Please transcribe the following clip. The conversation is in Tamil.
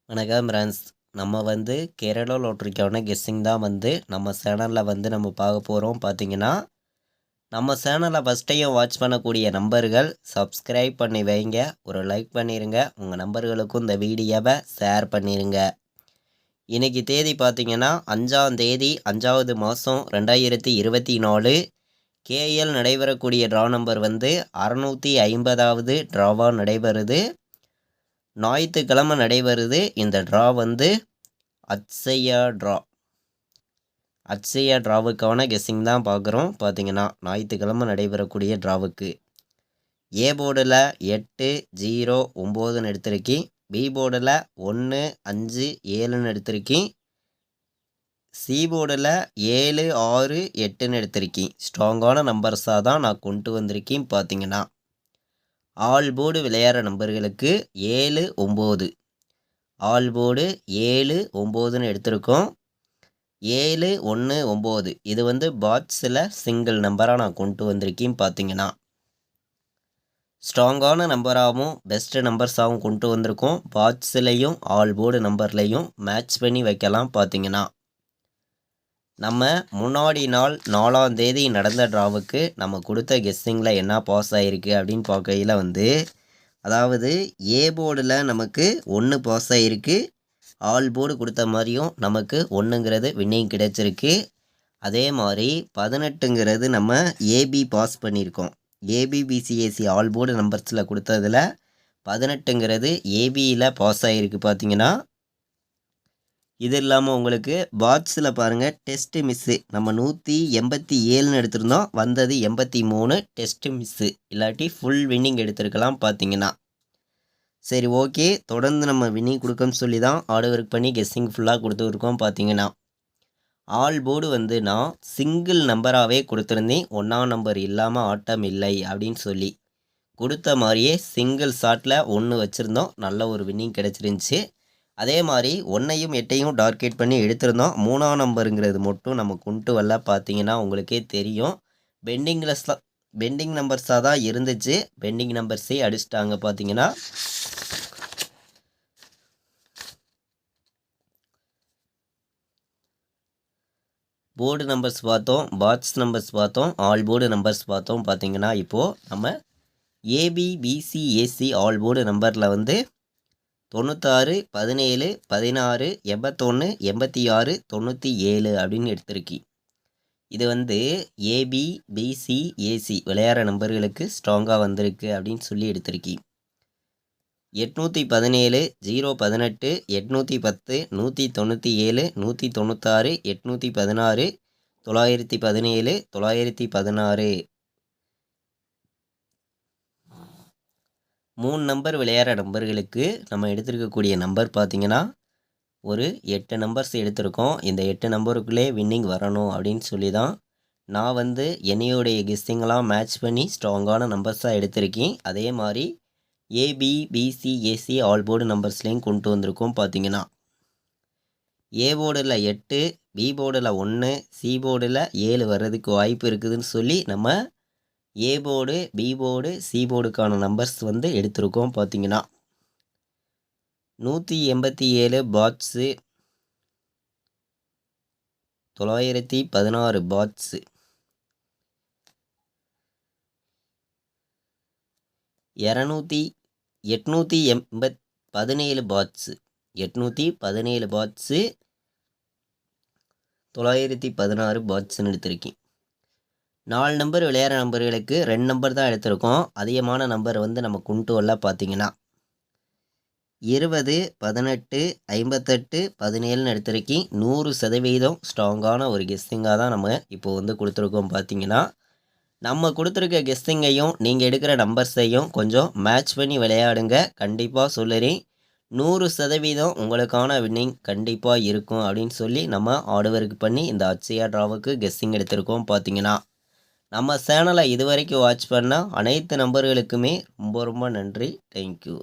வணக்கம் ஃப்ரெண்ட்ஸ். நம்ம கேரளா லாட்ரிக்கான கெஸ்ஸிங் தான் நம்ம சேனலில் நம்ம பார்க்க போகிறோம். பார்த்தீங்கன்னா நம்ம சேனலை ஃபஸ்ட் டைம் வாட்ச் பண்ணக்கூடிய நம்பர்கள் சப்ஸ்கிரைப் பண்ணி வைங்க, ஒரு லைக் பண்ணிடுங்க, உங்கள் நம்பர்களுக்கும் இந்த வீடியோவை ஷேர் பண்ணிடுங்க. இன்றைக்கி தேதி பார்த்தீங்கன்னா 5ஆம் தேதி 5வது மாதம் 2024. கேஎல் நடைபெறக்கூடிய ட்ரா நம்பர் 650வது ட்ராவாக நடைபெறுது. ஞாயிற்றுக்கிழமை நடைபெறுது. இந்த ட்ரா அட்சயா ட்ராவுக்கான கெஸ்ஸிங் தான் பார்க்குறோம். பார்த்தீங்கன்னா ஞாயிற்றுக்கிழமை நடைபெறக்கூடிய ட்ராவுக்கு ஏ போர்டில் 8 0 9ன்னு எடுத்திருக்கேன். பி போர்டில் 1 5 7ன்னு எடுத்திருக்கேன். சி போர்டில் 7 6 8ன்னு எடுத்திருக்கேன். ஸ்ட்ராங்கான நம்பர்ஸாக தான் நான் கொண்டு வந்திருக்கேன். பார்த்தீங்கன்னா ஆல் போர்டு விளையாடுற நம்பர்களுக்கு 7 9, ஆல் போர்டு 7 9ன்னு எடுத்திருக்கோம். 7 1 9 இது பாட்ஸில் சிங்கிள் நம்பராக நான் கொண்டு வந்திருக்கேன். பார்த்தீங்கன்னா ஸ்ட்ராங்கான நம்பராகவும் பெஸ்ட்டு நம்பர்ஸாகவும் கொண்டு வந்திருக்கோம். பாட்ஸ்லேயும் ஆல் போர்டு நம்பர்லேயும் மேட்ச் பண்ணி வைக்கலாம். பார்த்தீங்கன்னா நம்ம முன்னாடி நாள் 4ஆம் தேதி நடந்த ட்ராவுக்கு நம்ம கொடுத்த கெஸ்ஸிங்கில் என்ன பாஸ் ஆகிருக்கு அப்படின்னு பார்க்கையில் அதாவது ஏ போர்டில் நமக்கு 1 பாஸ் ஆகிருக்கு. ஆல் போர்டு கொடுத்த மாதிரியும் நமக்கு 1ங்கிறது வின்னிங் கிடைச்சிருக்கு. அதே மாதிரி 18ங்கிறது நம்ம ஏபி பாஸ் பண்ணியிருக்கோம். ஏபிபிசிஏசி ஆல் போர்டு நம்பர்ஸில் கொடுத்ததில் 18ங்கிறது ஏபியில் பாஸ் ஆகிருக்கு. பார்த்தீங்கன்னா இது இல்லாமல் உங்களுக்கு பாக்ஸில் பாருங்கள், டெஸ்ட்டு மிஸ்ஸு நம்ம 187ன்னு எடுத்திருந்தோம், வந்தது 83. டெஸ்ட்டு மிஸ்ஸு, இல்லாட்டி ஃபுல் வின்னிங் எடுத்திருக்கலாம். பார்த்தீங்கன்னா சரி, ஓகே, தொடர்ந்து நம்ம வின்னிங் கொடுக்கணும்னு சொல்லி தான் ஆர்டர் ஒர்க் பண்ணி கெஸ்ஸிங் ஃபுல்லாக கொடுத்துருக்கோம். பார்த்தீங்கன்னா ஆல் போர்டு நான் சிங்கிள் நம்பராகவே கொடுத்துருந்தேன். 1ஆம் நம்பர் இல்லாமல் ஆட்டம் இல்லை அப்படின்னு சொல்லி கொடுத்த மாதிரியே சிங்கிள் ஷாட்டில் 1 வச்சுருந்தோம். நல்ல ஒரு வின்னிங் கிடச்சிருந்துச்சி. அதே மாதிரி 1ஐயும் 8ஐயும் டார்கெட் பண்ணி எடுத்திருந்தோம். 3ஆம் நம்பருங்கிறது மட்டும் நம்ம கொண்டு வரல. பார்த்தீங்கன்னா உங்களுக்கே தெரியும், பெண்டிங் நம்பர்ஸாக தான் இருந்துச்சு. பெண்டிங் நம்பர்ஸே அடிச்சிட்டாங்க. பார்த்தீங்கன்னா போர்டு நம்பர்ஸ் பார்த்தோம், பாக்ஸ் நம்பர்ஸ் பார்த்தோம், ஆல் போர்டு நம்பர்ஸ் பார்த்தோம். பார்த்தீங்கன்னா இப்போது நம்ம ஏபிபிசிஏசி ஆல் போர்டு நம்பரில் 96 17 16 81 86 97 அப்படின்னு எடுத்திருக்கி. இது ஏபி பிசி ஏசி விளையாடுற நம்பர்களுக்கு ஸ்ட்ராங்காக வந்திருக்கு அப்படின்னு சொல்லி எடுத்திருக்கி. 817 018 810 197 196 816 917 916 3 நம்பர் விளையாடுற நம்பர்களுக்கு நம்ம எடுத்திருக்கக்கூடிய நம்பர் பார்த்தீங்கன்னா ஒரு 8 நம்பர்ஸ் எடுத்திருக்கோம். இந்த 8 நம்பருக்குள்ளே வின்னிங் வரணும் அப்படின்னு சொல்லி தான் நான் என்னையோடைய கெஸ்ஸிங்கெல்லாம் மேட்ச் பண்ணி ஸ்ட்ராங்கான நம்பர்ஸாக எடுத்திருக்கேன். அதே மாதிரி A B B C A C all board நம்பர்ஸ்லேயும் கொண்டு வந்திருக்கோம். பார்த்தீங்கன்னா ஏ போர்டில் 8, பி போர்டில் 1, சி போர்டில் 7 வர்றதுக்கு வாய்ப்பு இருக்குதுன்னு சொல்லி நம்ம A board, B board, C போர்டுக்கான நம்பர்ஸ் எடுத்திருக்கோம். பார்த்தீங்கன்னா 187 பாட்ஸு, 916 பாட்ஸு, 817 பாட்ஸு, 817 பாட்ஸு, 916 பாட்ஸுன்னு எடுத்திருக்கேன். 4 நம்பர் விளையாடுற நம்பர்களுக்கு 2 நம்பர் தான் எடுத்திருக்கோம். அதிகமான நம்பர் நம்ம கொண்டு வரல. பார்த்தீங்கன்னா 20 18 58 17ன்னு எடுத்திருக்கேன். 100% ஸ்ட்ராங்கான ஒரு கெஸ்ஸிங்காக தான் நம்ம இப்போ கொடுத்துருக்கோம். பார்த்தீங்கன்னா நம்ம கொடுத்துருக்க கெஸ்ஸிங்கையும் நீங்கள் எடுக்கிற நம்பர்ஸையும் கொஞ்சம் மேட்ச் பண்ணி விளையாடுங்க. கண்டிப்பாக சொல்லுறேன், 100% உங்களுக்கான வின்னிங் கண்டிப்பாக இருக்கும் அப்படின்னு சொல்லி நம்ம ஆர்டர் ஒர்க் பண்ணி இந்த அட்சயா ட்ராவுக்கு கெஸ்ஸிங் எடுத்திருக்கோம். பார்த்தீங்கன்னா நம்ம சேனலை இதுவரைக்கும் வாட்ச் பண்ண அனைத்து நம்பர்களுக்குமே ரொம்ப ரொம்ப நன்றி. தேங்க்யூ.